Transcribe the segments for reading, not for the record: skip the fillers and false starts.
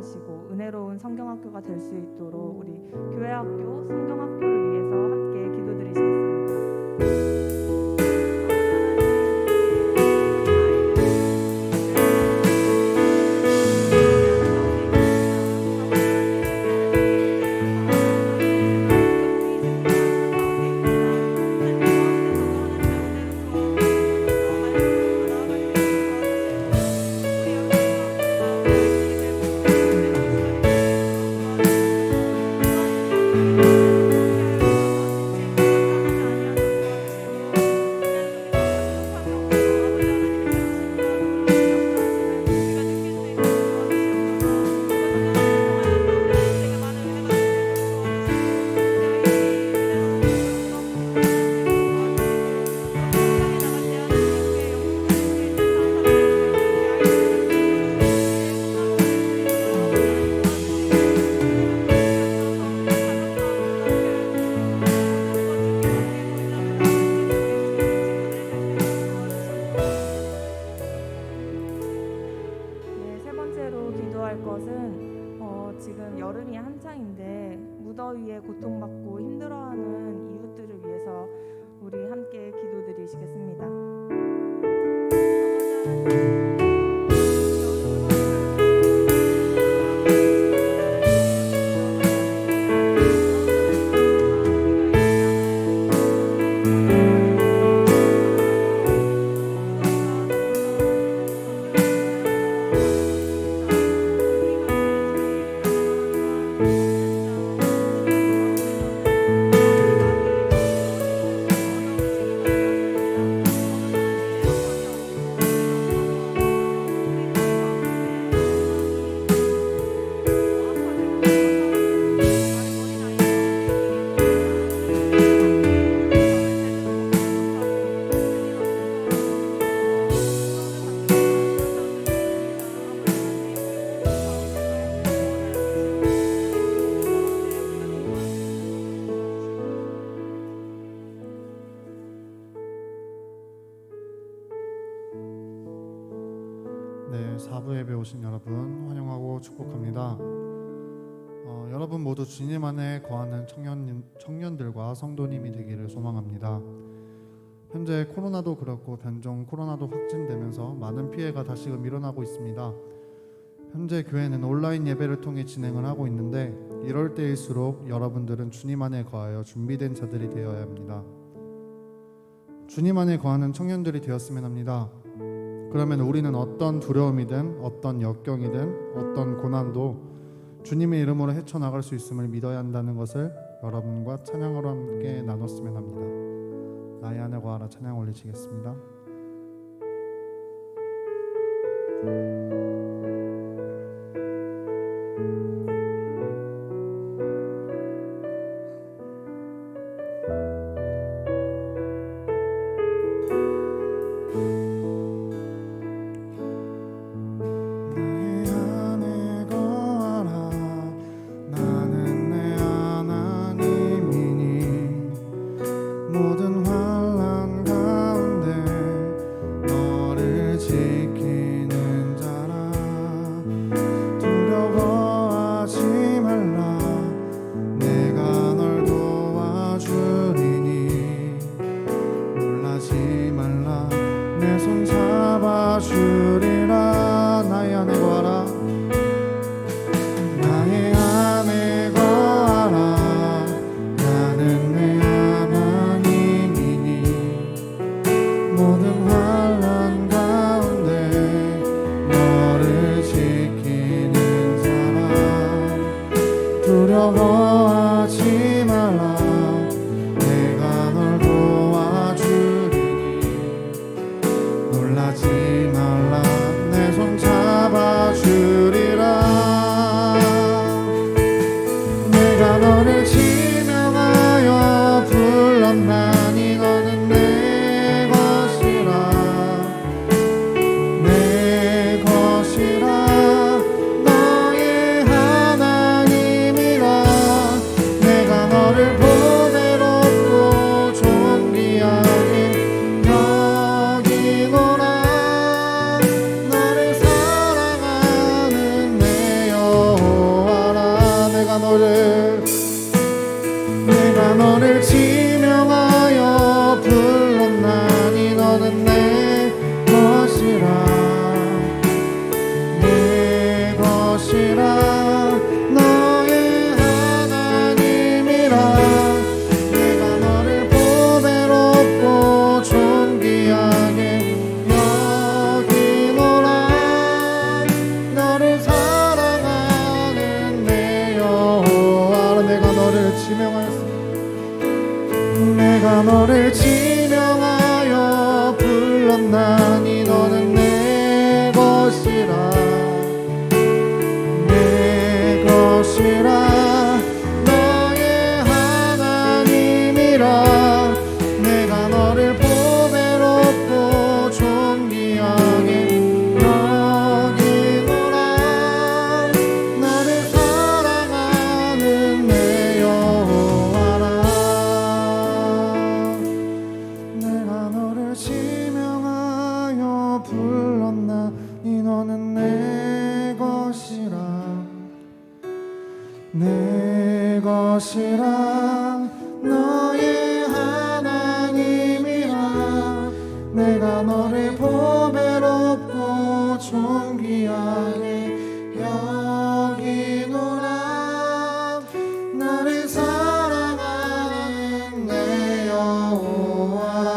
하시고 은혜로운 성경학교가 될 수 있도록 우리 교회학교 성경학교를 위해서 함께 기도드리시겠습니다. 지금 여름이 한창인데 무더위에 고통받고 힘들어하는 이웃들을 위해서 우리 함께 기도드리시겠습니다. 네, 4부 예배 오신 여러분 환영하고 축복합니다. 여러분 모두 주님 안에 거하는 청년들과 성도님이 되기를 소망합니다. 현재 코로나도 그렇고 변종 코로나도 확진되면서 많은 피해가 다시금 일어나고 있습니다. 현재 교회는 온라인 예배를 통해 진행을 하고 있는데 이럴 때일수록 여러분들은 주님 안에 거하여 준비된 자들이 되어야 합니다. 주님 안에 거하는 청년들이 되었으면 합니다. 그러면 우리는 어떤 두려움이든 어떤 역경이든 어떤 고난도 주님의 이름으로 헤쳐나갈 수 있음을 믿어야 한다는 것을 여러분과 찬양으로 함께 나눴으면 합니다. 나의 안에 거하라 찬양 올리시겠습니다. 모든 환난 가운데 내가 너를 지명하여 불렀나니 너는 내 것이라 내 것이라 너의 하나님이라 내가 너를 보배롭고 존귀하게 여기노라 너를 사랑하는 내 여호와라 내가 너를 지명하여 불렀나니 너는 내 것이라 내 것이라 너의 하나님이라 내가 너를 보배롭고 존귀하게 여기노라 너를 사랑하는 내 여호와라 내가 너를 지명하여 불렀나니 너는 내 것이라 내 것이라 너의 하나님이라 내가 너를 보배롭고 존귀하게 여기노라 너를 사랑하는 내 여호와라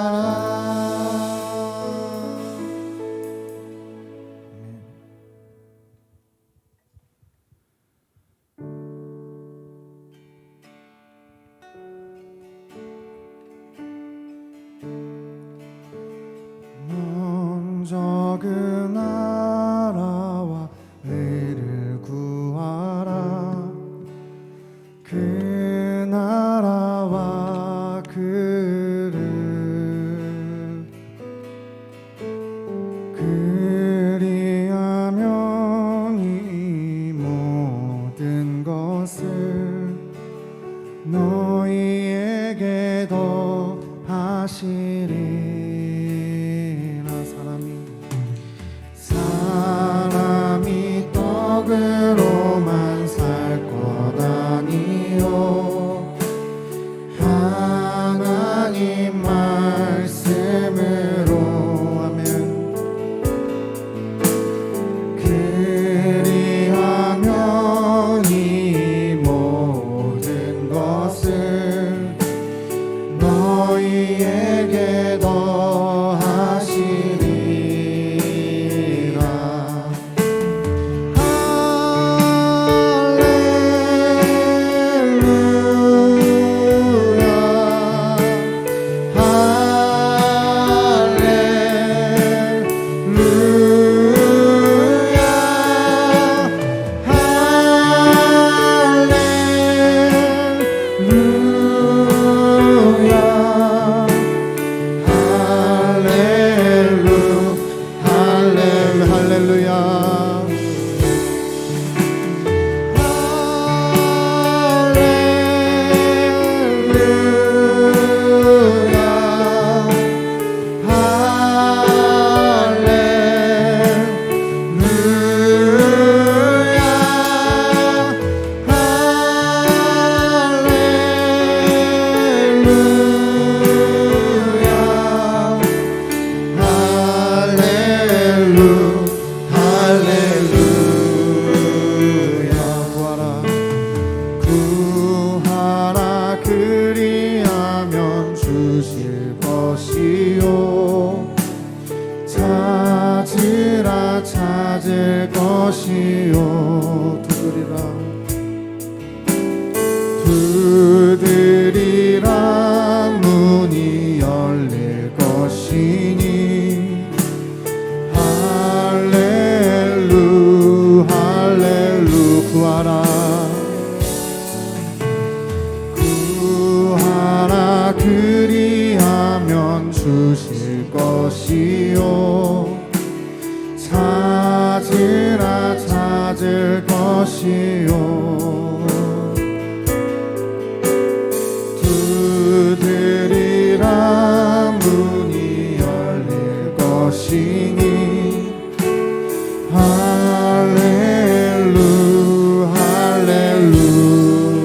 먼저 그 나라와 의를 구하라 그 나라와 그를 그리하면 이 모든 것을 너희에게 더하시리라 사람이 떡으로만 살 것 아니요 하나님 말씀으로 하면 그리하면 이 모든 것을 너희에게 더하시리라 찾을 것이요 두드리라 문이 열릴 것이니 할렐루 할렐루 구하라 그리하면 주실 것이요 찾으라 찾을 것이요 두드리라 문이 열릴 것이니 할렐루 할렐루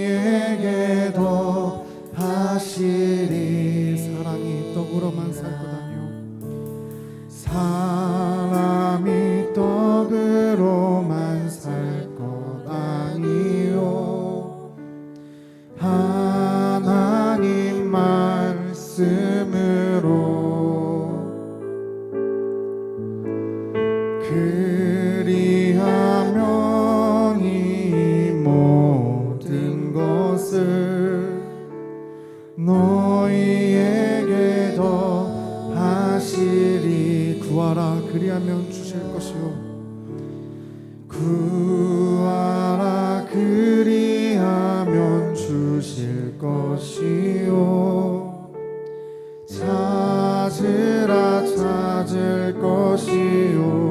너희에게도 하시리. 사람이 떡으로만 살 것 아니요 사람이 떡으로만 살 것 아니요 하나님 말씀으로 그리하면 이 모든 것을 너희에게도 하시리. 구하라 그리하면 주실 것이요 구하라 그리하면 주실 것이요 찾으라 찾을 것이요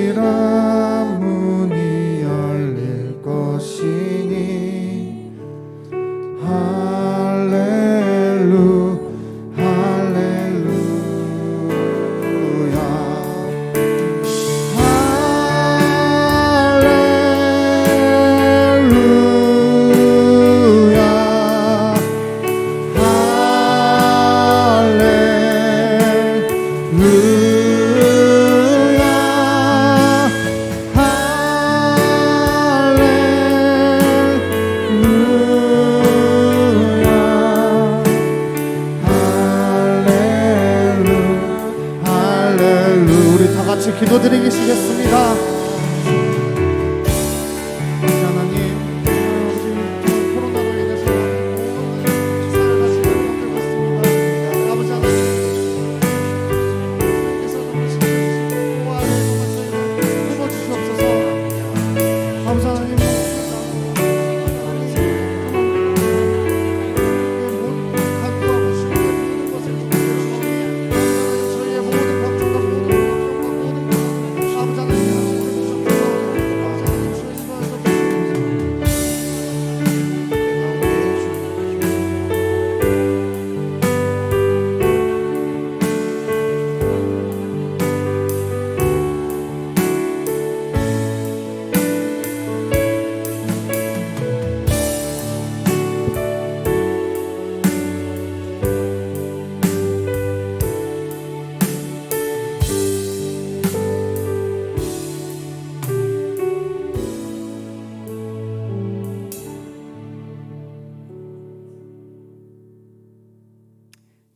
두드리라 문이 열릴 것이니 할렐루 할렐루야 할렐루야 기도드리겠습니다. 하나님, 코로나로 인해서 시사를 다시 회복되고 있습니다. 아버지 하나님, 께서 정말 지켜주시고 보호하여 정말 저희를 품어주시옵소서. 아버지 하나님, 간구하고 싶은 모든 것을 주옵소서. 저희의 모든 걱정과 모든 아버지 하나님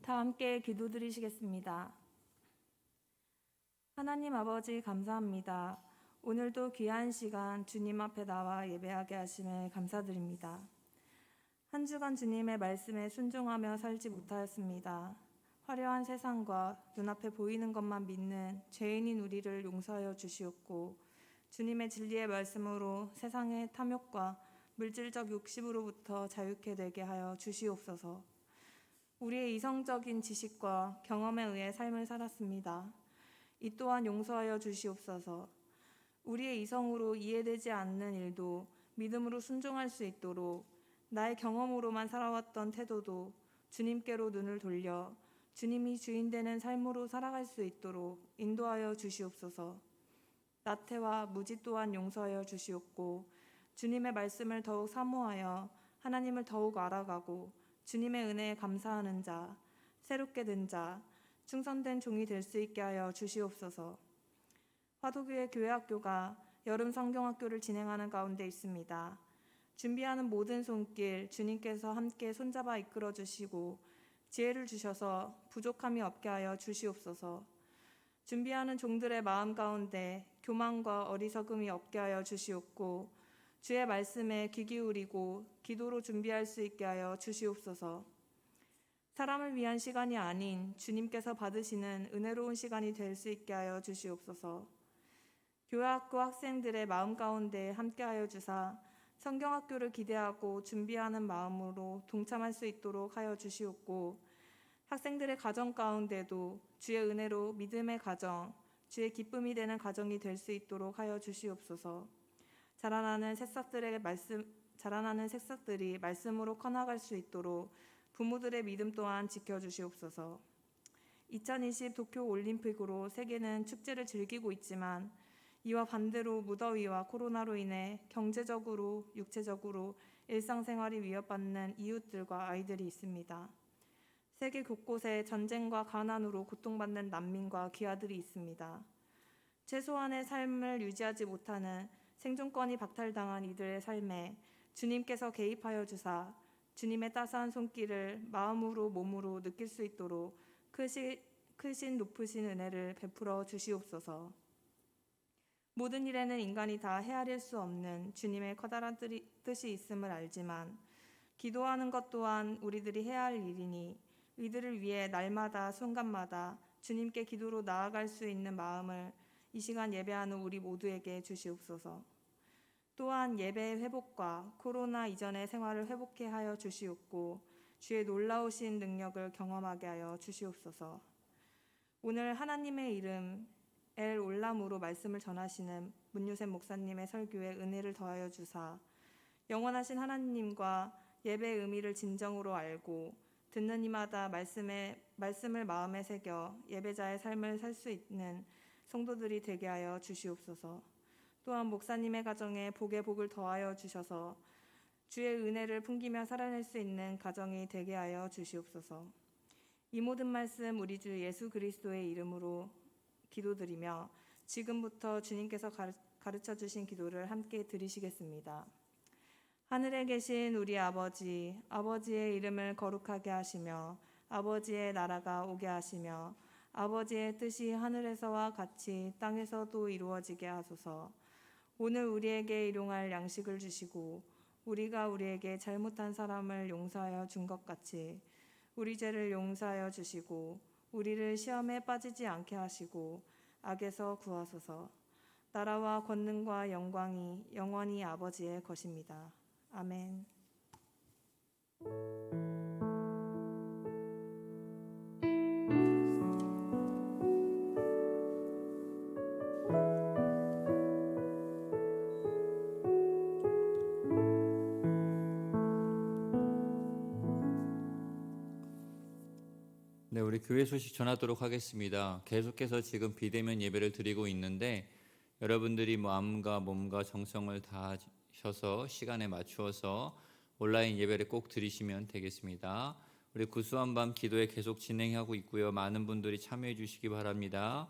다 함께 기도드리시겠습니다. 하나님 아버지 감사합니다. 오늘도 귀한 시간 주님 앞에 나와 예배하게 하심에 감사드립니다. 한 주간 주님의 말씀에 순종하며 살지 못하였습니다. 화려한 세상과 눈앞에 보이는 것만 믿는 죄인인 우리를 용서하여 주시옵고 주님의 진리의 말씀으로 세상의 탐욕과 물질적 욕심으로부터 자유케 되게 하여 주시옵소서. 우리의 이성적인 지식과 경험에 의해 삶을 살았습니다. 이 또한 용서하여 주시옵소서. 우리의 이성으로 이해되지 않는 일도 믿음으로 순종할 수 있도록 나의 경험으로만 살아왔던 태도도 주님께로 눈을 돌려 주님이 주인 되는 삶으로 살아갈 수 있도록 인도하여 주시옵소서. 나태와 무지 또한 용서하여 주시옵고 주님의 말씀을 더욱 사모하여 하나님을 더욱 알아가고 주님의 은혜에 감사하는 자, 새롭게 된 자, 충성된 종이 될 수 있게 하여 주시옵소서. 화도교회 교회학교가 여름 성경학교를 진행하는 가운데 있습니다. 준비하는 모든 손길 주님께서 함께 손잡아 이끌어 주시고 지혜를 주셔서 부족함이 없게 하여 주시옵소서. 준비하는 종들의 마음 가운데 교만과 어리석음이 없게 하여 주시옵고 주의 말씀에 귀 기울이고 기도로 준비할 수 있게 하여 주시옵소서. 사람을 위한 시간이 아닌 주님께서 받으시는 은혜로운 시간이 될 수 있게 하여 주시옵소서. 교회학교 학생들의 마음 가운데 함께하여 주사 성경학교를 기대하고 준비하는 마음으로 동참할 수 있도록 하여 주시옵고 학생들의 가정 가운데도 주의 은혜로 믿음의 가정, 주의 기쁨이 되는 가정이 될 수 있도록 하여 주시옵소서. 자라나는 새싹들이 말씀으로 커나갈 수 있도록 부모들의 믿음 또한 지켜주시옵소서. 2020 도쿄 올림픽으로 세계는 축제를 즐기고 있지만 이와 반대로 무더위와 코로나로 인해 경제적으로, 육체적으로 일상생활이 위협받는 이웃들과 아이들이 있습니다. 세계 곳곳에 전쟁과 가난으로 고통받는 난민과 귀하들이 있습니다. 최소한의 삶을 유지하지 못하는 생존권이 박탈당한 이들의 삶에 주님께서 개입하여 주사 주님의 따스한 손길을 마음으로 몸으로 느낄 수 있도록 크신 높으신 은혜를 베풀어 주시옵소서. 모든 일에는 인간이 다 헤아릴 수 없는 주님의 커다란 뜻이 있음을 알지만 기도하는 것 또한 우리들이 해야 할 일이니 이들을 위해 날마다 순간마다 주님께 기도로 나아갈 수 있는 마음을 이 시간 예배하는 우리 모두에게 주시옵소서. 또한 예배의 회복과 코로나 이전의 생활을 회복해 하여 주시옵고 주의 놀라우신 능력을 경험하게 하여 주시옵소서. 오늘 하나님의 이름 엘 올람으로 말씀을 전하시는 문유셉 목사님의 설교에 은혜를 더하여 주사 영원하신 하나님과 예배의 의미를 진정으로 알고 듣는 이마다 말씀을 마음에 새겨 예배자의 삶을 살 수 있는 성도들이 되게 하여 주시옵소서. 또한 목사님의 가정에 복의 복을 더하여 주셔서 주의 은혜를 풍기며 살아낼 수 있는 가정이 되게 하여 주시옵소서. 이 모든 말씀 우리 주 예수 그리스도의 이름으로 기도드리며 지금부터 주님께서 가르쳐 주신 기도를 함께 드리시겠습니다. 하늘에 계신 우리 아버지, 아버지의 이름을 거룩하게 하시며 아버지의 나라가 오게 하시며 아버지의 뜻이 하늘에서와 같이 땅에서도 이루어지게 하소서. 오늘 우리에게 일용할 양식을 주시고 우리가 우리에게 잘못한 사람을 용서하여 준 것 같이 우리 죄를 용서하여 주시고 우리를 시험에 빠지지 않게 하시고 악에서 구하소서. 나라와 권능과 영광이 영원히 아버지의 것입니다. 아멘. 네, 우리 교회 소식 전하도록 하겠습니다. 계속해서 지금 비대면 예배를 드리고 있는데 여러분들이 마음과 몸과 정성을 다하셔서 시간에 맞추어서 온라인 예배를 꼭 드리시면 되겠습니다. 우리 구수한 밤 기도회 계속 진행하고 있고요. 많은 분들이 참여해 주시기 바랍니다.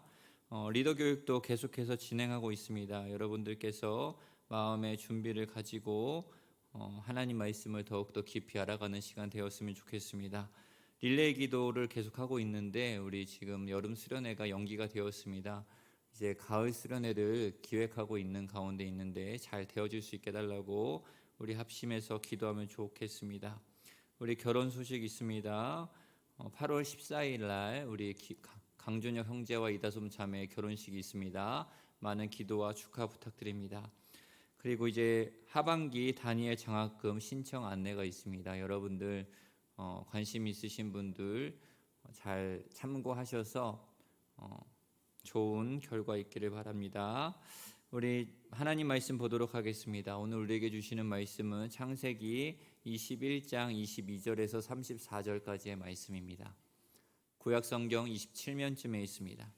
리더 교육도 계속해서 진행하고 있습니다. 여러분들께서 마음의 준비를 가지고 하나님 말씀을 더욱더 깊이 알아가는 시간 되었으면 좋겠습니다. 릴레이 기도를 계속하고 있는데 우리 지금 여름 수련회가 연기가 되었습니다. 이제 가을 수련회를 기획하고 있는 가운데 있는데 잘 되어질 수 있게 해달라고 우리 합심해서 기도하면 좋겠습니다. 우리 결혼 소식 있습니다. 8월 14일 날 우리 강준혁 형제와 이다솜 자매의 결혼식이 있습니다. 많은 기도와 축하 부탁드립니다. 그리고 이제 하반기 다니엘 장학금 신청 안내가 있습니다. 여러분들 관심 있으신 분들 잘 참고하셔서 좋은 결과 있기를 바랍니다. 우리 하나님 말씀 보도록 하겠습니다. 오늘 우리에게 주시는 말씀은 창세기 21장 22절에서 34절까지의 말씀입니다. 구약성경 27면쯤에 있습니다.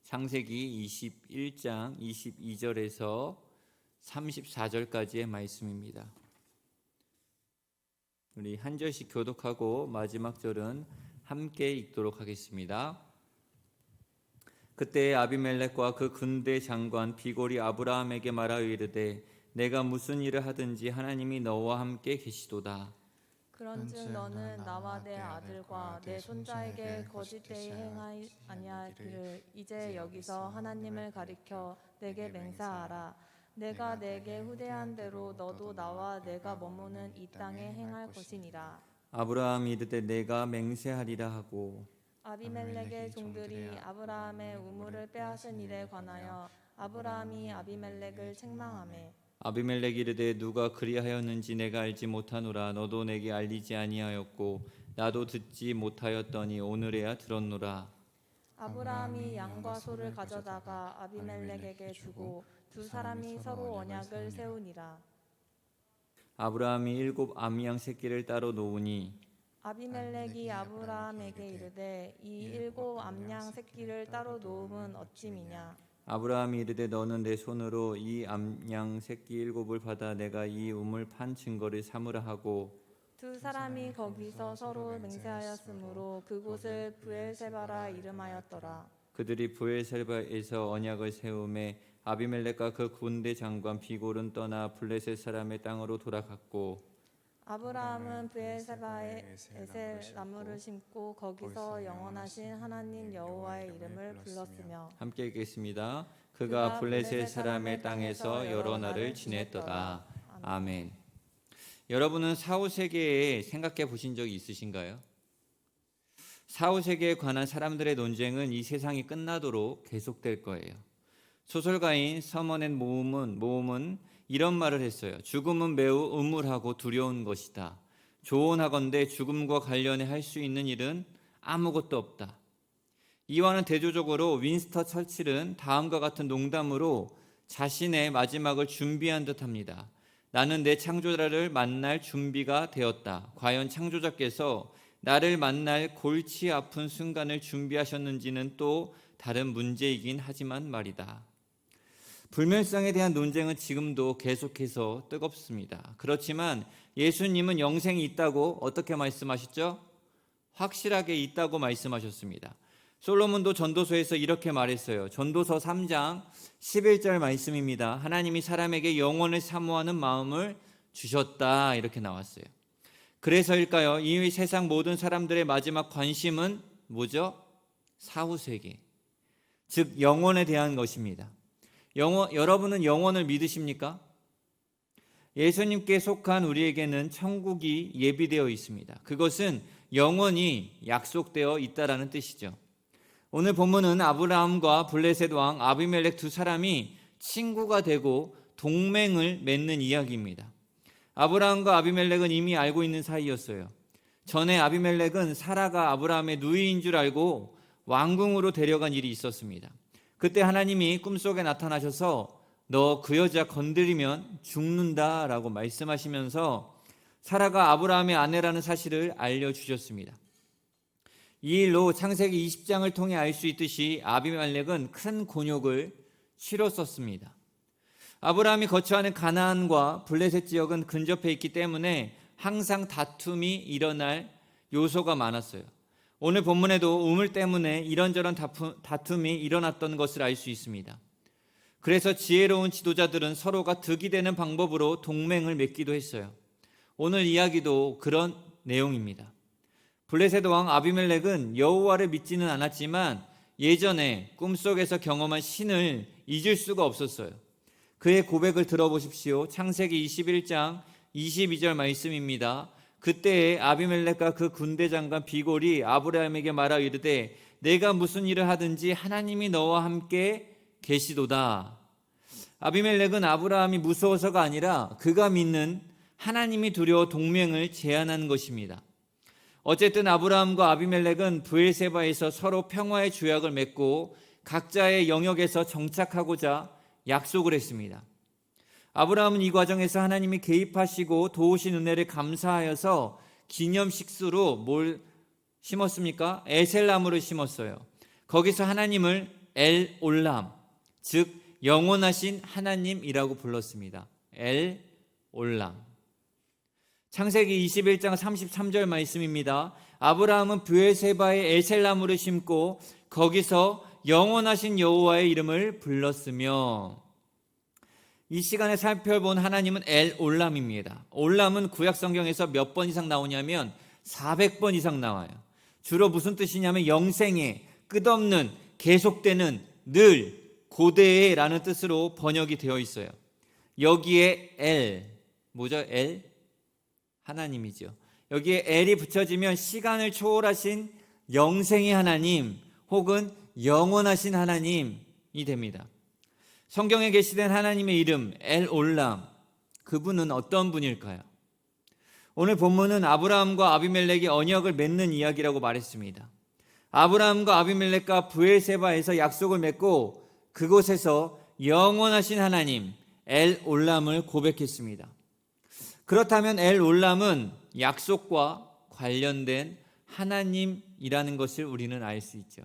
창세기 21장 22절에서 34절까지의 말씀입니다. 우리 한 절씩 교독하고 마지막 절은 함께 읽도록 하겠습니다. 그때 아비멜렉과 그 군대 장관 비골이 아브라함에게 말하여 이르되 내가 무슨 일을 하든지 하나님이 너와 함께 계시도다. 그런즉 너는 나와 내 아들과 내 손자에게 거짓되이 행하지 아니하기를 이제 여기서 하나님을 가리켜 내게 맹세하라. 내가 내게 후대한 대로 너도 나와 내가 머무는 이 땅에 행할 것이니라. 아브라함이 이르되 내가 맹세하리라 하고 아비멜렉의 종들이 아브라함의 우물을 빼앗은 일에 관하여 아브라함이 아비멜렉을 책망하매 아비멜렉이 이르되 누가 그리하였는지 내가 알지 못하노라. 너도 내게 알리지 아니하였고 나도 듣지 못하였더니 오늘에야 들었노라. 아브라함이 양과 소를 가져다가 아비멜렉에게 주고 두 사람이 서로 언약을 세우니라. 아브라함이 7 암양 새끼를 따로 놓으니 아비멜렉이 아브라함에게 이르되 이 일곱 암양 새끼를 따로 놓음은 어찌미냐. 아브라함이 이르되 너는 내 손으로 이 암양 새끼 일곱을 받아 내가 이 우물 판 증거를 삼으라 하고 두 사람이 거기서 서로 맹세하였으므로 그곳을 브엘세바라 이름하였더라. 그들이 브엘세바에서 언약을 세우매 아비멜렉과 그 군대 장관 비골은 떠나 블레셋 사람의 땅으로 돌아갔고 아브라함은 브엘세바에 에셀 나무를 심고 거기서 영원하신 하나님 여호와의 이름을 불렀으며 함께 읽겠습니다. 그가 블레셋 사람의 땅에서 여러 날을 지냈더라. 아멘. 여러분은 사후세계에 생각해 보신 적이 있으신가요? 사후세계에 관한 사람들의 논쟁은 이 세상이 끝나도록 계속될 거예요. 소설가인 서머넷 모음은 이런 말을 했어요. 죽음은 매우 음울하고 두려운 것이다. 조언하건대 죽음과 관련해 할 수 있는 일은 아무것도 없다. 이와는 대조적으로 윈스턴 처칠은 다음과 같은 농담으로 자신의 마지막을 준비한 듯합니다. 나는 내 창조자를 만날 준비가 되었다. 과연 창조자께서 나를 만날 골치 아픈 순간을 준비하셨는지는 또 다른 문제이긴 하지만 말이다. 불멸성에 대한 논쟁은 지금도 계속해서 뜨겁습니다. 그렇지만 예수님은 영생이 있다고 어떻게 말씀하셨죠? 확실하게 있다고 말씀하셨습니다. 솔로몬도 전도서에서 이렇게 말했어요. 전도서 3장 11절 말씀입니다. 하나님이 사람에게 영원을 사모하는 마음을 주셨다 이렇게 나왔어요. 그래서일까요? 이 세상 모든 사람들의 마지막 관심은 뭐죠? 사후세계, 즉 영원에 대한 것입니다. 여러분은 영원을 믿으십니까? 예수님께 속한 우리에게는 천국이 예비되어 있습니다. 그것은 영원히 약속되어 있다라는 뜻이죠. 오늘 본문은 아브라함과 블레셋 왕 아비멜렉 두 사람이 친구가 되고 동맹을 맺는 이야기입니다. 아브라함과 아비멜렉은 이미 알고 있는 사이였어요. 전에 아비멜렉은 사라가 아브라함의 누이인 줄 알고 왕궁으로 데려간 일이 있었습니다. 그때 하나님이 꿈속에 나타나셔서 너 그 여자 건드리면 죽는다라고 말씀하시면서 사라가 아브라함의 아내라는 사실을 알려주셨습니다. 이 일로 창세기 20장을 통해 알 수 있듯이 아비멜렉은 큰 곤욕을 치렀었습니다. 아브라함이 거처하는 가나안과 블레셋 지역은 근접해 있기 때문에 항상 다툼이 일어날 요소가 많았어요. 오늘 본문에도 우물 때문에 이런저런 다툼이 일어났던 것을 알 수 있습니다. 그래서 지혜로운 지도자들은 서로가 득이 되는 방법으로 동맹을 맺기도 했어요. 오늘 이야기도 그런 내용입니다. 블레셋 왕 아비멜렉은 여호와를 믿지는 않았지만 예전에 꿈속에서 경험한 신을 잊을 수가 없었어요. 그의 고백을 들어보십시오. 창세기 21장 22절 말씀입니다. 그때에 아비멜렉과 그 군대 장관 비골이 아브라함에게 말하 이르되 내가 무슨 일을 하든지 하나님이 너와 함께 계시도다. 아비멜렉은 아브라함이 무서워서가 아니라 그가 믿는 하나님이 두려워 동맹을 제안한 것입니다. 어쨌든 아브라함과 아비멜렉은 브엘세바에서 서로 평화의 조약을 맺고 각자의 영역에서 정착하고자 약속을 했습니다. 아브라함은 이 과정에서 하나님이 개입하시고 도우신 은혜를 감사하여서 기념식수로 뭘 심었습니까? 에셀나무를 심었어요. 거기서 하나님을 엘 올람, 즉 영원하신 하나님이라고 불렀습니다. 엘 올람. 창세기 21장 33절 말씀입니다. 아브라함은 브엘세바에 에셀나무를 심고 거기서 영원하신 여호와의 이름을 불렀으며, 이 시간에 살펴본 하나님은 엘 올람입니다. 올람은 구약 성경에서 몇 번 이상 나오냐면 400번 이상 나와요. 주로 무슨 뜻이냐면 영생에, 끝없는, 계속되는, 늘, 고대에 라는 뜻으로 번역이 되어 있어요. 여기에 엘, 뭐죠? 엘? 하나님이죠. 여기에 엘이 붙여지면 시간을 초월하신 영생의 하나님 혹은 영원하신 하나님이 됩니다. 성경에 게시된 하나님의 이름 엘 올람, 그분은 어떤 분일까요? 오늘 본문은 아브라함과 아비멜렉이 언약을 맺는 이야기라고 말했습니다. 아브라함과 아비멜렉과 브엘세바에서 약속을 맺고 그곳에서 영원하신 하나님 엘 올람을 고백했습니다. 그렇다면 엘 올람은 약속과 관련된 하나님이라는 것을 우리는 알 수 있죠.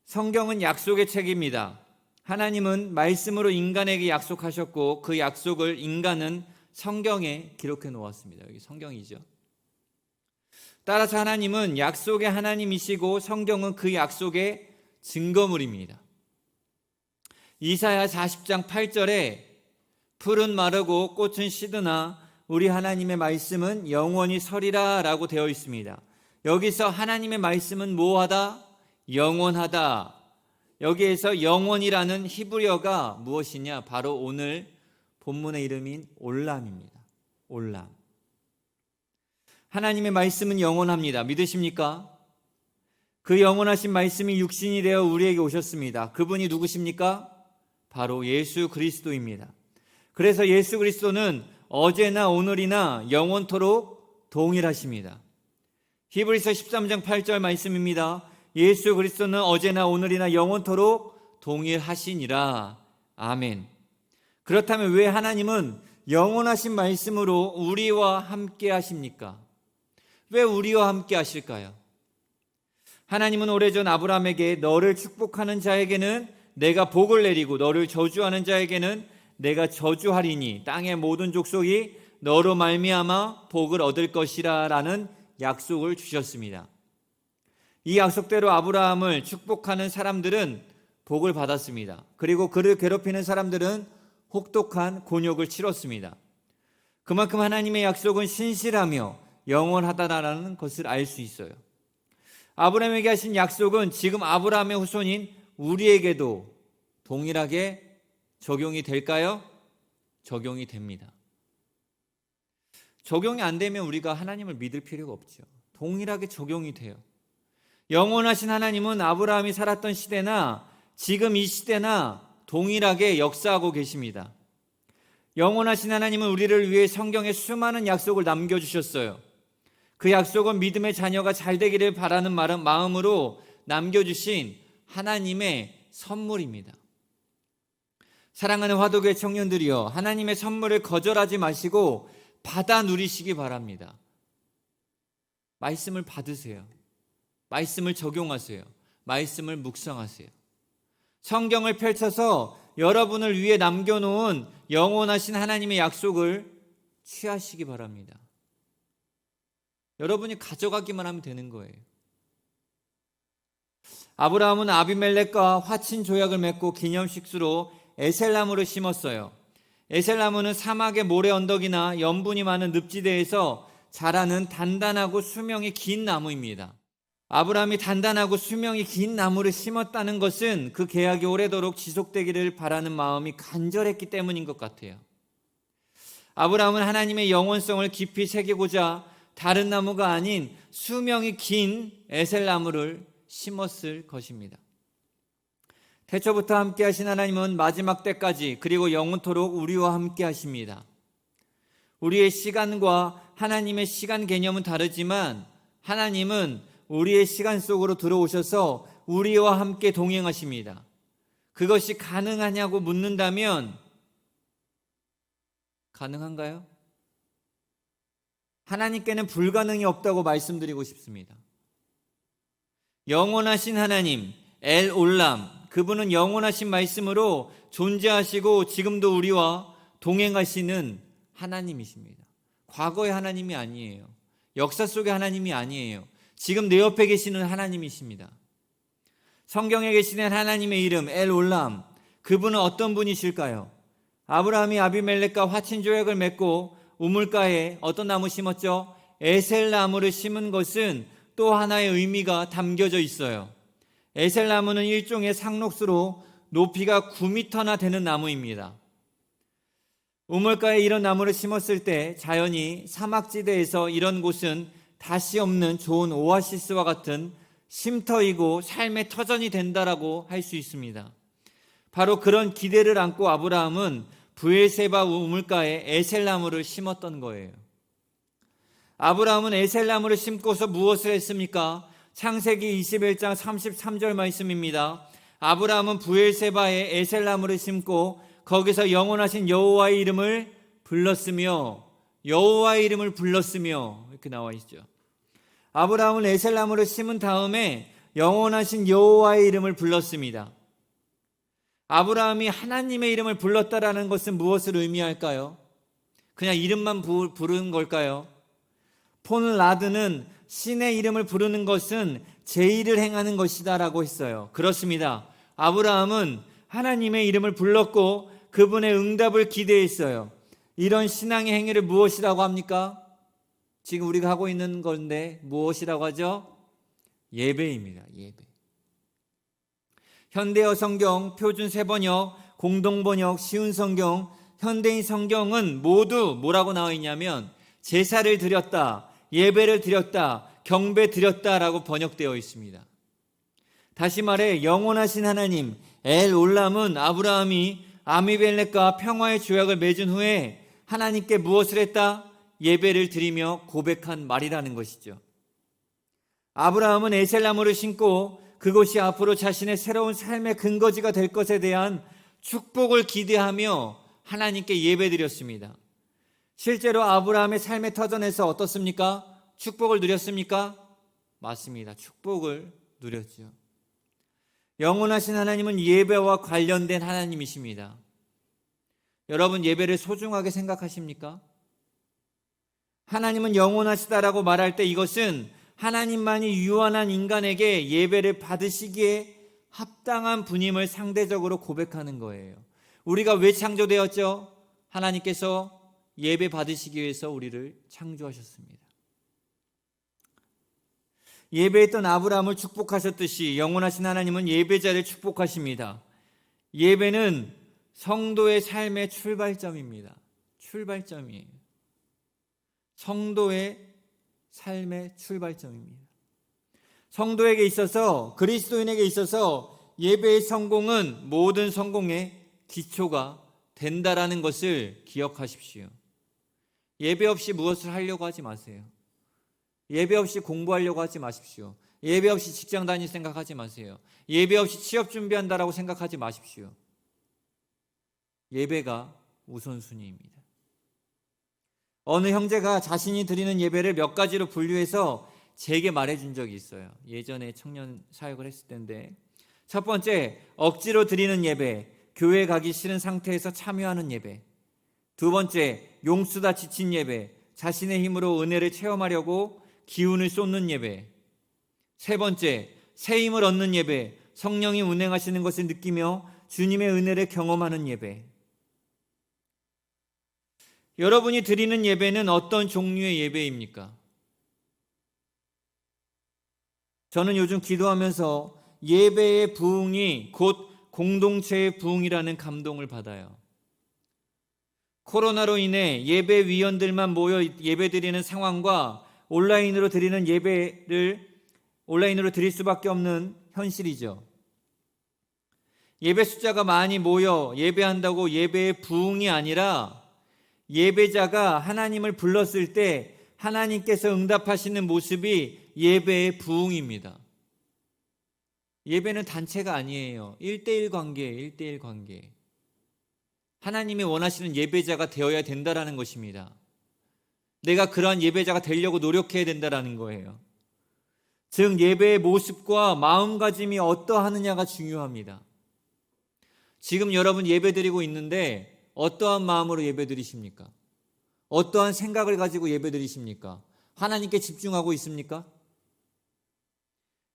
성경은 약속의 책입니다. 하나님은 말씀으로 인간에게 약속하셨고 그 약속을 인간은 성경에 기록해 놓았습니다. 여기 성경이죠. 따라서 하나님은 약속의 하나님이시고 성경은 그 약속의 증거물입니다. 이사야 40장 8절에 풀은 마르고 꽃은 시드나 우리 하나님의 말씀은 영원히 서리라 라고 되어 있습니다. 여기서 하나님의 말씀은 뭐하다? 영원하다. 여기에서 영원이라는 히브리어가 무엇이냐? 바로 오늘 본문의 이름인 올람입니다. 올람. 하나님의 말씀은 영원합니다. 믿으십니까? 그 영원하신 말씀이 육신이 되어 우리에게 오셨습니다. 그분이 누구십니까? 바로 예수 그리스도입니다. 그래서 예수 그리스도는 어제나 오늘이나 영원토록 동일하십니다. 히브리서 13장 8절 말씀입니다. 예수 그리스도는 어제나 오늘이나 영원토록 동일하시니라. 아멘. 그렇다면 왜 하나님은 영원하신 말씀으로 우리와 함께 하십니까? 왜 우리와 함께 하실까요? 하나님은 오래전 아브라함에게 너를 축복하는 자에게는 내가 복을 내리고 너를 저주하는 자에게는 내가 저주하리니 땅의 모든 족속이 너로 말미암아 복을 얻을 것이라 라는 약속을 주셨습니다. 이 약속대로 아브라함을 축복하는 사람들은 복을 받았습니다. 그리고 그를 괴롭히는 사람들은 혹독한 곤욕을 치렀습니다. 그만큼 하나님의 약속은 신실하며 영원하다라는 것을 알 수 있어요. 아브라함에게 하신 약속은 지금 아브라함의 후손인 우리에게도 동일하게 적용이 될까요? 적용이 됩니다. 적용이 안 되면 우리가 하나님을 믿을 필요가 없죠. 동일하게 적용이 돼요. 영원하신 하나님은 아브라함이 살았던 시대나 지금 이 시대나 동일하게 역사하고 계십니다. 영원하신 하나님은 우리를 위해 성경에 수많은 약속을 남겨주셨어요. 그 약속은 믿음의 자녀가 잘 되기를 바라는 마음으로 남겨주신 하나님의 선물입니다. 사랑하는 화도교회 청년들이여, 하나님의 선물을 거절하지 마시고 받아 누리시기 바랍니다. 말씀을 받으세요. 말씀을 적용하세요. 말씀을 묵상하세요. 성경을 펼쳐서 여러분을 위해 남겨놓은 영원하신 하나님의 약속을 취하시기 바랍니다. 여러분이 가져가기만 하면 되는 거예요. 아브라함은 아비멜렉과 화친 조약을 맺고 기념식수로 에셀나무를 심었어요. 에셀나무는 사막의 모래 언덕이나 염분이 많은 늪지대에서 자라는 단단하고 수명이 긴 나무입니다. 아브라함이 단단하고 수명이 긴 나무를 심었다는 것은 그 계약이 오래도록 지속되기를 바라는 마음이 간절했기 때문인 것 같아요. 아브라함은 하나님의 영원성을 깊이 새기고자 다른 나무가 아닌 수명이 긴 에셀나무를 심었을 것입니다. 태초부터 함께 하신 하나님은 마지막 때까지 그리고 영원토록 우리와 함께 하십니다. 우리의 시간과 하나님의 시간 개념은 다르지만 하나님은 우리의 시간 속으로 들어오셔서 우리와 함께 동행하십니다. 그것이 가능하냐고 묻는다면 가능한가요? 하나님께는 불가능이 없다고 말씀드리고 싶습니다. 영원하신 하나님, 엘 올람, 그분은 영원하신 말씀으로 존재하시고 지금도 우리와 동행하시는 하나님이십니다. 과거의 하나님이 아니에요. 역사 속의 하나님이 아니에요. 지금 내 옆에 계시는 하나님이십니다. 성경에 계시는 하나님의 이름 엘 올람, 그분은 어떤 분이실까요? 아브라함이 아비멜렉과 화친 조약을 맺고 우물가에 어떤 나무 심었죠? 에셀나무를 심은 것은 또 하나의 의미가 담겨져 있어요. 에셀나무는 일종의 상록수로 높이가 9m나 되는 나무입니다. 우물가에 이런 나무를 심었을 때 자연히 사막지대에서 이런 곳은 다시 없는 좋은 오아시스와 같은 쉼터이고 삶의 터전이 된다라고 할 수 있습니다. 바로 그런 기대를 안고 아브라함은 브엘세바 우물가에 에셀나무를 심었던 거예요. 아브라함은 에셀나무를 심고서 무엇을 했습니까? 창세기 21장 33절 말씀입니다. 아브라함은 부엘세바에 에셀나무를 심고 거기서 영원하신 여호와의 이름을 불렀으며 여호와의 이름을 불렀으며 이렇게 나와 있죠. 아브라함은 에셀나무를 심은 다음에 영원하신 여호와의 이름을 불렀습니다. 아브라함이 하나님의 이름을 불렀다라는 것은 무엇을 의미할까요? 그냥 이름만 부르는 걸까요? 폰라드는 신의 이름을 부르는 것은 제의를 행하는 것이다라고 했어요. 그렇습니다. 아브라함은 하나님의 이름을 불렀고 그분의 응답을 기대했어요. 이런 신앙의 행위를 무엇이라고 합니까? 지금 우리가 하고 있는 건데 무엇이라고 하죠? 예배입니다. 예배. 현대어 성경, 표준 세번역, 공동번역, 쉬운 성경, 현대인 성경은 모두 뭐라고 나와 있냐면 제사를 드렸다, 예배를 드렸다, 경배 드렸다라고 번역되어 있습니다. 다시 말해 영원하신 하나님 엘 올람은 아브라함이 아미멜렉과 평화의 조약을 맺은 후에 하나님께 무엇을 했다? 예배를 드리며 고백한 말이라는 것이죠. 아브라함은 에셀나무를 심고 그곳이 앞으로 자신의 새로운 삶의 근거지가 될 것에 대한 축복을 기대하며 하나님께 예배드렸습니다. 실제로 아브라함의 삶의 터전에서 어떻습니까? 축복을 누렸습니까? 맞습니다. 축복을 누렸죠. 영원하신 하나님은 예배와 관련된 하나님이십니다. 여러분 예배를 소중하게 생각하십니까? 하나님은 영원하시다라고 말할 때 이것은 하나님만이 유한한 인간에게 예배를 받으시기에 합당한 분임을 상대적으로 고백하는 거예요. 우리가 왜 창조되었죠? 하나님께서 예배 받으시기 위해서 우리를 창조하셨습니다. 예배했던 아브라함을 축복하셨듯이 영원하신 하나님은 예배자를 축복하십니다. 예배는 성도의 삶의 출발점입니다. 출발점이에요. 성도의 삶의 출발점입니다. 성도에게 있어서, 그리스도인에게 있어서 예배의 성공은 모든 성공의 기초가 된다라는 것을 기억하십시오. 예배 없이 무엇을 하려고 하지 마세요. 예배 없이 공부하려고 하지 마십시오. 예배 없이 직장 다닐 생각하지 마세요. 예배 없이 취업 준비한다라고 생각하지 마십시오. 예배가 우선순위입니다. 어느 형제가 자신이 드리는 예배를 몇 가지로 분류해서 제게 말해준 적이 있어요. 예전에 청년 사역을 했을 때인데, 첫 번째, 억지로 드리는 예배, 교회 가기 싫은 상태에서 참여하는 예배. 두 번째, 용수다 지친 예배, 자신의 힘으로 은혜를 체험하려고 기운을 쏟는 예배. 세 번째, 새 힘을 얻는 예배, 성령이 운행하시는 것을 느끼며 주님의 은혜를 경험하는 예배. 여러분이 드리는 예배는 어떤 종류의 예배입니까? 저는 요즘 기도하면서 예배의 부흥이 곧 공동체의 부흥이라는 감동을 받아요. 코로나로 인해 예배위원들만 모여 예배드리는 상황과 온라인으로 드리는 예배를 온라인으로 드릴 수밖에 없는 현실이죠. 예배 숫자가 많이 모여 예배한다고 예배의 부흥이 아니라 예배자가 하나님을 불렀을 때 하나님께서 응답하시는 모습이 예배의 부흥입니다. 예배는 단체가 아니에요. 1대1 관계, 1대1 관계. 하나님이 원하시는 예배자가 되어야 된다라는 것입니다. 내가 그러한 예배자가 되려고 노력해야 된다라는 거예요. 즉 예배의 모습과 마음가짐이 어떠하느냐가 중요합니다. 지금 여러분 예배드리고 있는데 어떠한 마음으로 예배드리십니까? 어떠한 생각을 가지고 예배드리십니까? 하나님께 집중하고 있습니까?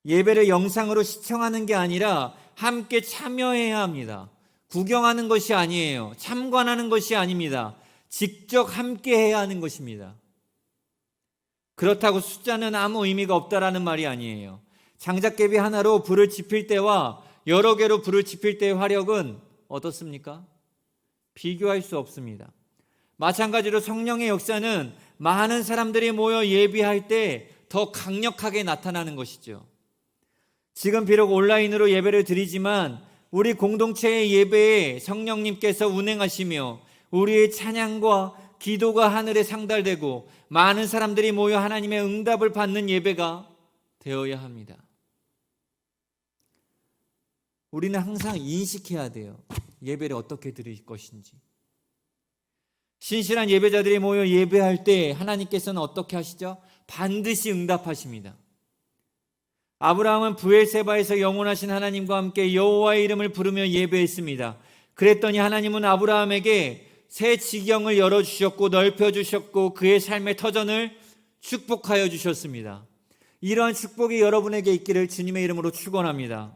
예배를 영상으로 시청하는 게 아니라 함께 참여해야 합니다. 구경하는 것이 아니에요. 참관하는 것이 아닙니다. 직접 함께 해야 하는 것입니다. 그렇다고 숫자는 아무 의미가 없다라는 말이 아니에요. 장작개비 하나로 불을 지필 때와 여러 개로 불을 지필 때의 화력은 어떻습니까? 비교할 수 없습니다. 마찬가지로 성령의 역사는 많은 사람들이 모여 예배할 때 더 강력하게 나타나는 것이죠. 지금 비록 온라인으로 예배를 드리지만 우리 공동체의 예배에 성령님께서 운행하시며 우리의 찬양과 기도가 하늘에 상달되고 많은 사람들이 모여 하나님의 응답을 받는 예배가 되어야 합니다. 우리는 항상 인식해야 돼요. 예배를 어떻게 드릴 것인지. 신실한 예배자들이 모여 예배할 때 하나님께서는 어떻게 하시죠? 반드시 응답하십니다. 아브라함은 브엘세바에서 영원하신 하나님과 함께 여호와의 이름을 부르며 예배했습니다. 그랬더니 하나님은 아브라함에게 새 지경을 열어주셨고 넓혀주셨고 그의 삶의 터전을 축복하여 주셨습니다. 이러한 축복이 여러분에게 있기를 주님의 이름으로 축원합니다.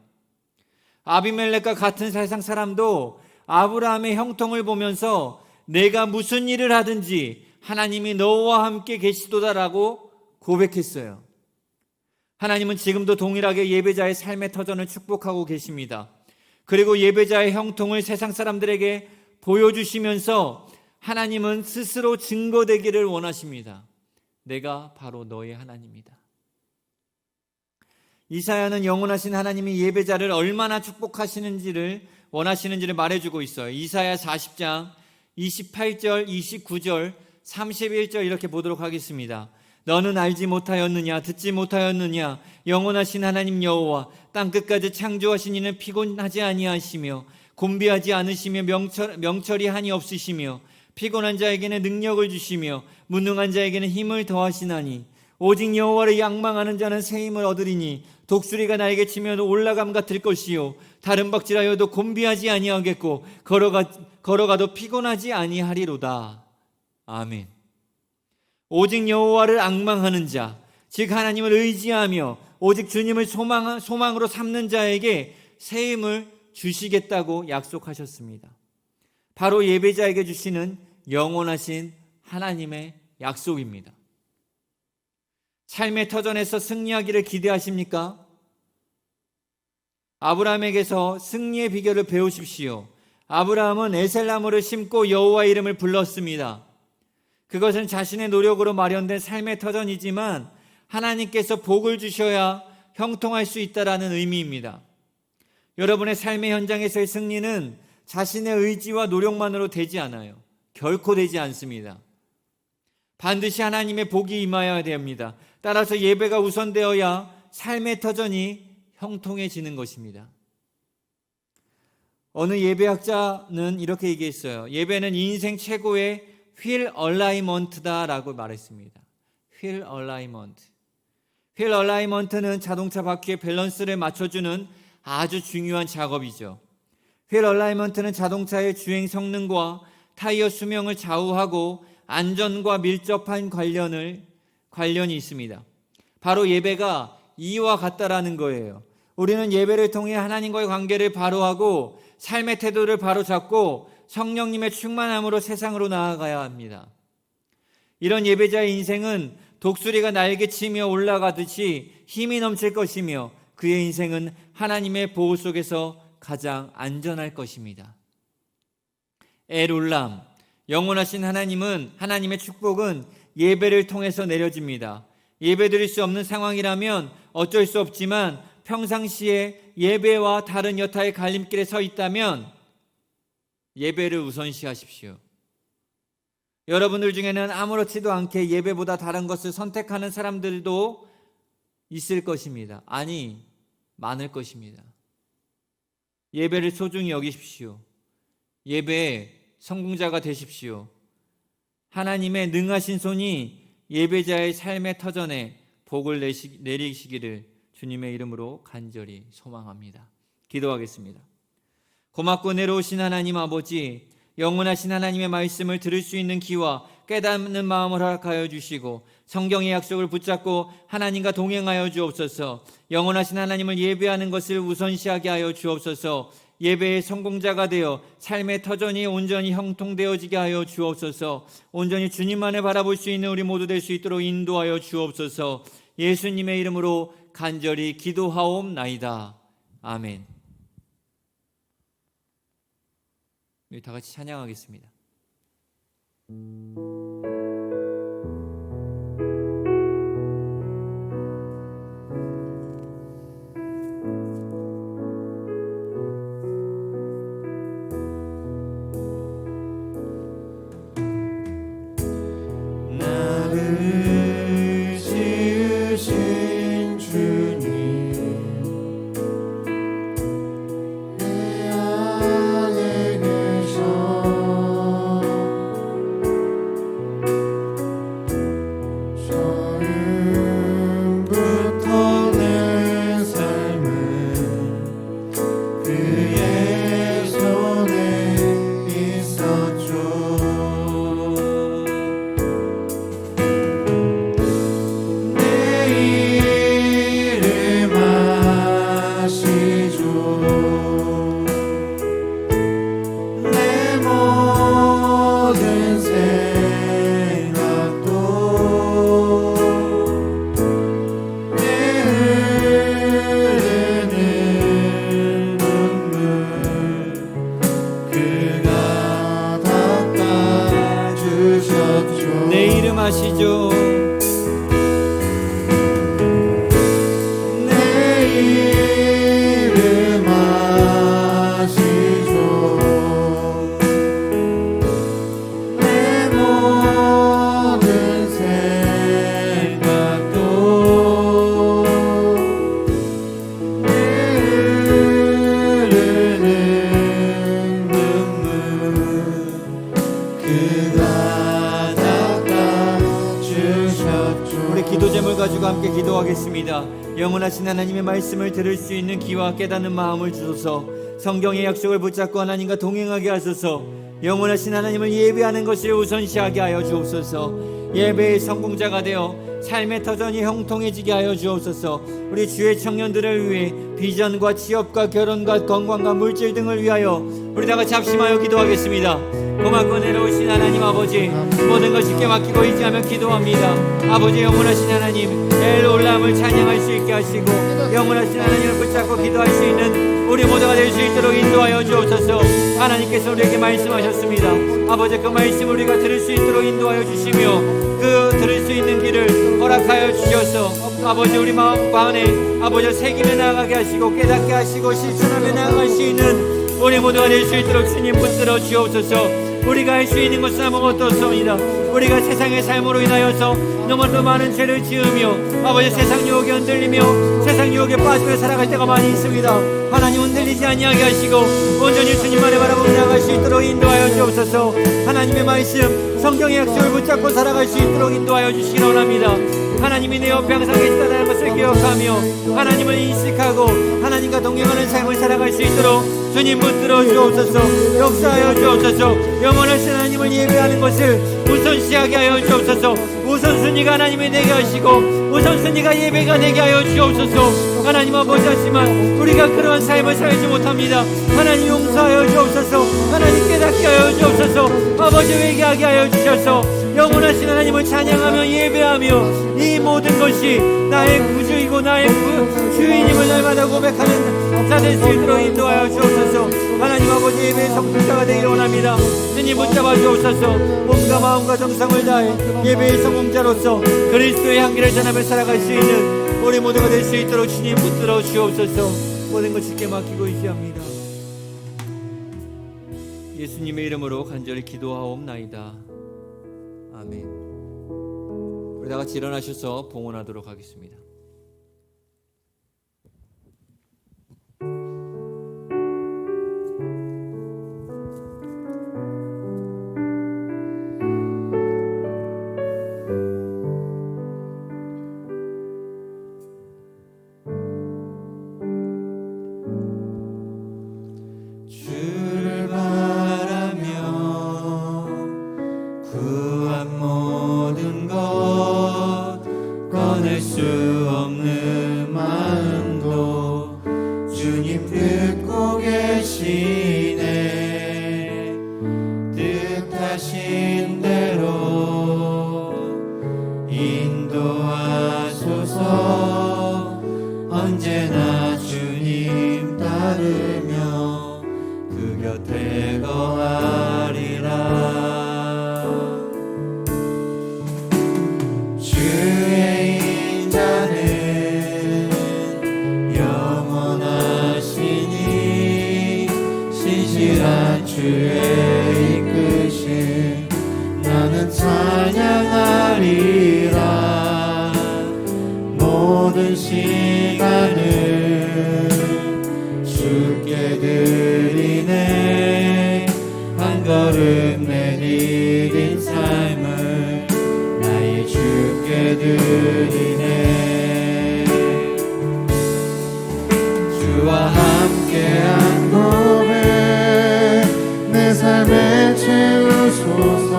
아비멜렉과 같은 세상 사람도 아브라함의 형통을 보면서 내가 무슨 일을 하든지 하나님이 너와 함께 계시도다라고 고백했어요. 하나님은 지금도 동일하게 예배자의 삶의 터전을 축복하고 계십니다. 그리고 예배자의 형통을 세상 사람들에게 보여주시면서 하나님은 스스로 증거되기를 원하십니다. 내가 바로 너의 하나님이다. 이사야는 영원하신 하나님이 예배자를 얼마나 축복하시는지를 원하시는지를 말해주고 있어요. 이사야 40장 28절, 29절, 31절 이렇게 보도록 하겠습니다. 너는 알지 못하였느냐 듣지 못하였느냐 영원하신 하나님 여호와 땅끝까지 창조하신 이는 피곤하지 아니하시며 곤비하지 않으시며 명철이 한이 없으시며 피곤한 자에게는 능력을 주시며 무능한 자에게는 힘을 더하시나니 오직 여호와를仰망하는 자는 새 힘을 얻으리니 독수리가 나에게 치며 올라감 같을 것이요 다른 박질하여도 곤비하지 아니하겠고 걸어가도 피곤하지 아니하리로다. 아멘. 오직 여호와를 앙망하는 자, 즉 하나님을 의지하며 오직 주님을 소망으로 삼는 자에게 새 힘을 주시겠다고 약속하셨습니다. 바로 예배자에게 주시는 영원하신 하나님의 약속입니다. 삶의 터전에서 승리하기를 기대하십니까? 아브라함에게서 승리의 비결을 배우십시오. 아브라함은 에셀나무를 심고 여호와의 이름을 불렀습니다. 그것은 자신의 노력으로 마련된 삶의 터전이지만 하나님께서 복을 주셔야 형통할 수 있다라는 의미입니다. 여러분의 삶의 현장에서의 승리는 자신의 의지와 노력만으로 되지 않아요. 결코 되지 않습니다. 반드시 하나님의 복이 임하여야 됩니다. 따라서 예배가 우선되어야 삶의 터전이 형통해지는 것입니다. 어느 예배학자는 이렇게 얘기했어요. 예배는 인생 최고의 휠 얼라이먼트다라고 말했습니다. 휠 얼라이먼트. 휠 얼라이먼트는 자동차 바퀴의 밸런스를 맞춰주는 아주 중요한 작업이죠. 휠 얼라이먼트는 자동차의 주행 성능과 타이어 수명을 좌우하고 안전과 밀접한 관련이 있습니다. 바로 예배가 이와 같다라는 거예요. 우리는 예배를 통해 하나님과의 관계를 바로하고 삶의 태도를 바로잡고 성령님의 충만함으로 세상으로 나아가야 합니다. 이런 예배자의 인생은 독수리가 날개치며 올라가듯이 힘이 넘칠 것이며 그의 인생은 하나님의 보호 속에서 가장 안전할 것입니다. 엘올람, 영원하신 하나님의 축복은 예배를 통해서 내려집니다. 예배드릴 수 없는 상황이라면 어쩔 수 없지만 평상시에 예배와 다른 여타의 갈림길에 서 있다면 예배를 우선시하십시오. 여러분들 중에는 아무렇지도 않게 예배보다 다른 것을 선택하는 사람들도 있을 것입니다. 아니, 많을 것입니다. 예배를 소중히 여기십시오. 예배의 성공자가 되십시오. 하나님의 능하신 손이 예배자의 삶의 터전에 복을 내리시기를 주님의 이름으로 간절히 소망합니다. 기도하겠습니다. 고맙고 내려오신 하나님 아버지, 영원하신 하나님의 말씀을 들을 수 있는 귀와 깨닫는 마음을 허락하여 주시고 성경의 약속을 붙잡고 하나님과 동행하여 주옵소서. 영원하신 하나님을 예배하는 것을 우선시하게 하여 주옵소서. 예배의 성공자가 되어 삶의 터전이 온전히 형통되어지게 하여 주옵소서. 온전히 주님만을 바라볼 수 있는 우리 모두 될 수 있도록 인도하여 주옵소서. 예수님의 이름으로 간절히 기도하옵나이다. 아멘. 우리 다 같이 찬양하겠습니다. 나를 지으신 주님, 내 안에 계셔 아시죠. 내 이름 아시죠. 내 모든 생각도 내 흐르는 눈물 그가 닦아주셨죠. 우리 기도 제물 가지고 함께 기도하겠습니다. 영원하신 하나님의 말씀을 들을 수 있는 귀와 깨닫는 마음을 주소서. 성경의 약속을 붙잡고 하나님과 동행하게 하소서. 영원하신 하나님을 예배하는 것을 우선시하게 하여 주옵소서. 예배의 성공자가 되어 삶의 터전이 형통해지게 하여 주옵소서. 우리 주의 청년들을 위해 비전과 취업과 결혼과 건강과 물질 등을 위하여 우리 다 같이 합심하여 기도하겠습니다. 고맙고 내려오신 하나님 아버지, 모든 걸 쉽게 맡기고 의지하며 기도합니다. 아버지, 영원하신 하나님 엘올람을 찬양할 수 있게 하시고 영원하신 하나님을 붙잡고 기도할 수 있는 우리 모두가 될 수 있도록 인도하여 주옵소서. 하나님께서 우리에게 말씀하셨습니다. 아버지, 그 말씀 우리가 들을 수 있도록 인도하여 주시며 그 들을 수 있는 길을 허락하여 주셔서 아버지, 우리 마음 안에 아버지 새김에 나아가게 하시고 깨닫게 하시고 실천하며 나아갈 수 있는 우리 모두가 될 수 있도록 주님 붙들어 주옵소서. 우리가 할 수 있는 것은 아무것도 없습니다. 우리가 세상의 삶으로 인하여서 너무도 많은 죄를 지으며 아버지 세상 유혹에 흔들리며 세상 유혹에 빠지며 살아갈 때가 많이 있습니다. 하나님 흔들리지 아니하게 하시고 온전히 주님만을 바라보며 나아갈 수 있도록 인도하여 주옵소서. 하나님의 말씀 성경의 약속을 붙잡고 살아갈 수 있도록 인도하여 주시기 원합니다. 하나님이 내 옆에 항상 계시다는 것을 기억하며 하나님을 인식하고 하나님과 동행하는 삶을 살아갈 수 있도록 주님 붙들어 주옵소서. 역사하여 주옵소서. 영원하신 하나님을 예배하는 것을 우선시하게 하여 주옵소서. 우선순위가 하나님이 되게 하시고 우선순위가 예배가 되게 하여 주옵소서. 하나님 아버지, 하지만 우리가 그러한 삶을 살지 못합니다. 하나님 용서하여 주옵소서. 하나님 깨닫게 하여 주옵소서. 아버지, 회개하게 하여 주셔서 영원하신 하나님을 찬양하며 예배하며 이 모든 것이 나의 구주이고 나의 주인임을 날마다 고백하는 자 될 수 있도록 인도하여 주옵소서. 하나님 아버지, 예배의 성공자가 되기를 원합니다. 주님 붙잡아 주옵소서. 몸과 마음과 정성을 다해 예배의 성공자로서 그리스도의 향기를 전하며 살아갈 수 있는 우리 모두가 될 수 있도록 주님 붙들어 주옵소서. 모든 것 주께 맡기고 의지합니다. 예수님의 이름으로 간절히 기도하옵나이다. 아멘. 우리 다 같이 일어나셔서 봉헌하도록 하겠습니다. 주를 바라며 구한 모든 것 꺼낼 수 없는 마음도 주님 듣고 계시네. 뜻하신 대로 인도하소서. 언제나 주님 따르며 그 곁에 거하리라. 주의 인자는 영원하시니 신실한 주의 이끄심 나는 찬양하리라. 모든 시간을 주께 드리네. 한 걸음 내디딘 삶을 나의 주께 드리네. 주와 함께한 고백 내 삶에 채우소서.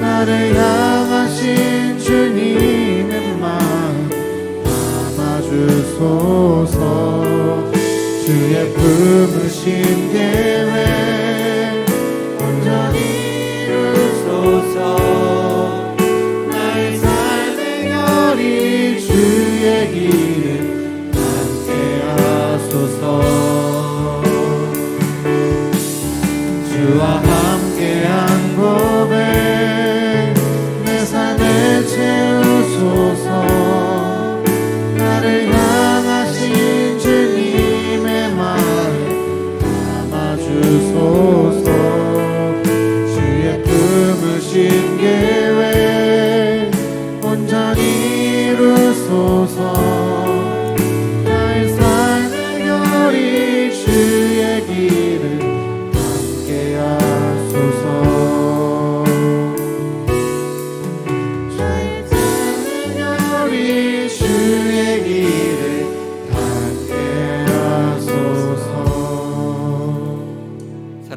나를 향하신 주님의 마음 담아주소서. 주의 품으신 계획 온전히 이루소서. 나의 삶의 결이 주의 길을 함께하소서. 주와 함께한 고백 내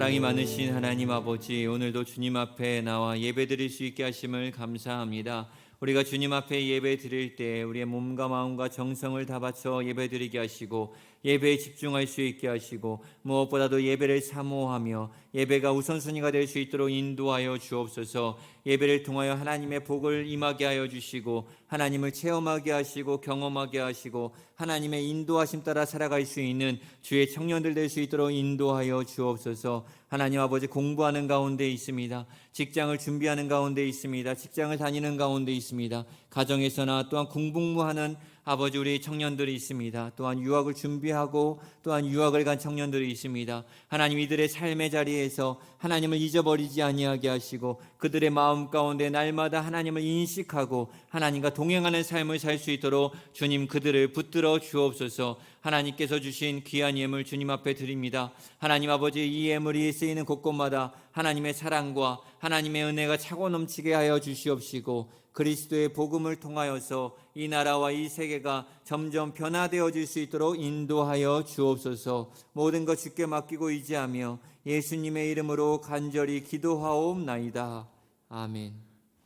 사랑이 많으신 하나님 아버지, 오늘도 주님 앞에 나와 예배드릴 수 있게 하심을 감사합니다. 우리가 주님 앞에 예배 드릴 때 우리의 몸과 마음과 정성을 다 바쳐 예배 드리게 하시고 예배에 집중할 수 있게 하시고 무엇보다도 예배를 사모하며 예배가 우선순위가 될 수 있도록 인도하여 주옵소서. 예배를 통하여 하나님의 복을 임하게 하여 주시고 하나님을 체험하게 하시고 경험하게 하시고 하나님의 인도하심 따라 살아갈 수 있는 주의 청년들 될 수 있도록 인도하여 주옵소서. 하나님 아버지, 공부하는 가운데 있습니다. 직장을 준비하는 가운데 있습니다. 직장을 다니는 가운데 있습니다. 가정에서나 또한 공복무하는 아버지 우리 청년들이 있습니다. 또한 유학을 준비하고 또한 유학을 간 청년들이 있습니다. 하나님, 이들의 삶의 자리에서 하나님을 잊어버리지 아니하게 하시고 그들의 마음 가운데 날마다 하나님을 인식하고 하나님과 동행하는 삶을 살 수 있도록 주님 그들을 붙들어 주옵소서. 하나님께서 주신 귀한 예물 주님 앞에 드립니다. 하나님 아버지, 이 예물이 쓰이는 곳곳마다 하나님의 사랑과 하나님의 은혜가 차고 넘치게 하여 주시옵시고 그리스도의 복음을 통하여서 이 나라와 이 세계가 점점 변화되어질 수 있도록 인도하여 주옵소서. 모든 것 주께 맡기고 의지하며 예수님의 이름으로 간절히 기도하옵나이다. 아멘.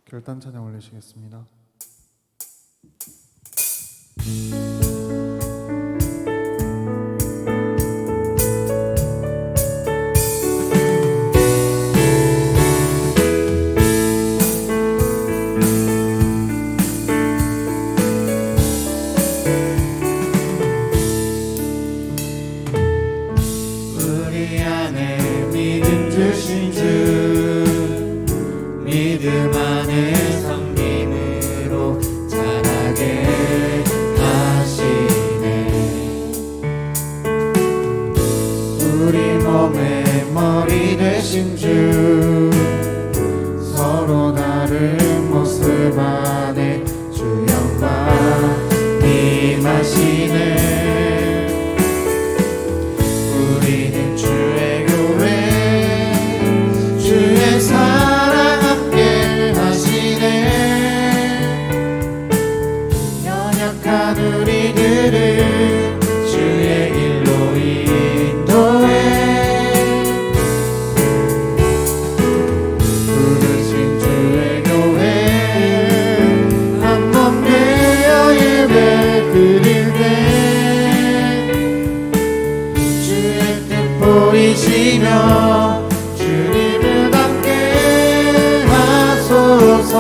결단 찬양 올리시겠습니다. 우리 안에 믿음 주신 주, 믿음 안에 섬김으로 자라게 하시네. 우리 몸의 머리 되신 주, 서로 다른 모습 안에 주 영광 임하시네. 우리는 주의 교회, 주의 사랑 함께 하시네. 연약한 우리들을 주의 길로 인도해. 부르신 주의 교회, 한 몸 되어 예배 드릴 때 보이시며 주님을 닮게 하소서.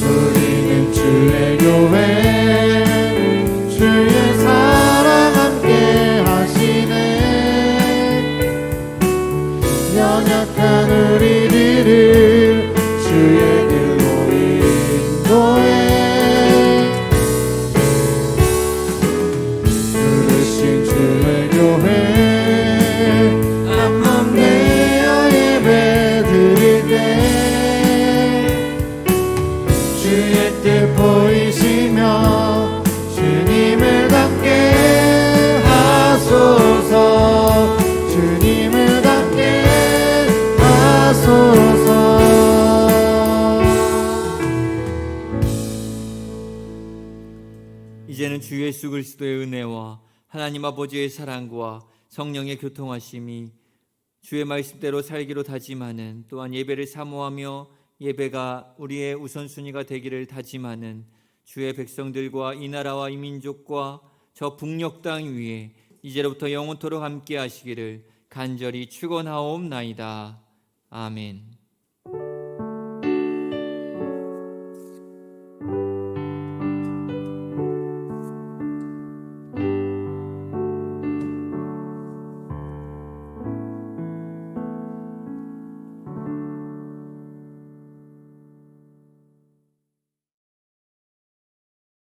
우리는 주의 교회, 주의 사랑 함께 하시네. 연약한 우리들을 주의 길로 인도해. 주의 교회, 한 몸 되어 예배 드릴 때 주의 뜻 보이시며 주님을 닮게 하소서. 주님을 닮게 하소서. 이제는 주 예수 그리스도의 은혜와 하나님 아버지의 사랑과 성령의 교통하심이 주의 말씀대로 살기로 다짐하는, 또한 예배를 사모하며 예배가 우리의 우선순위가 되기를 다짐하는 주의 백성들과 이 나라와 이 민족과 저 북녘 땅 위에 이제로부터 영원토록 함께 하시기를 간절히 축원하옵나이다. 아멘.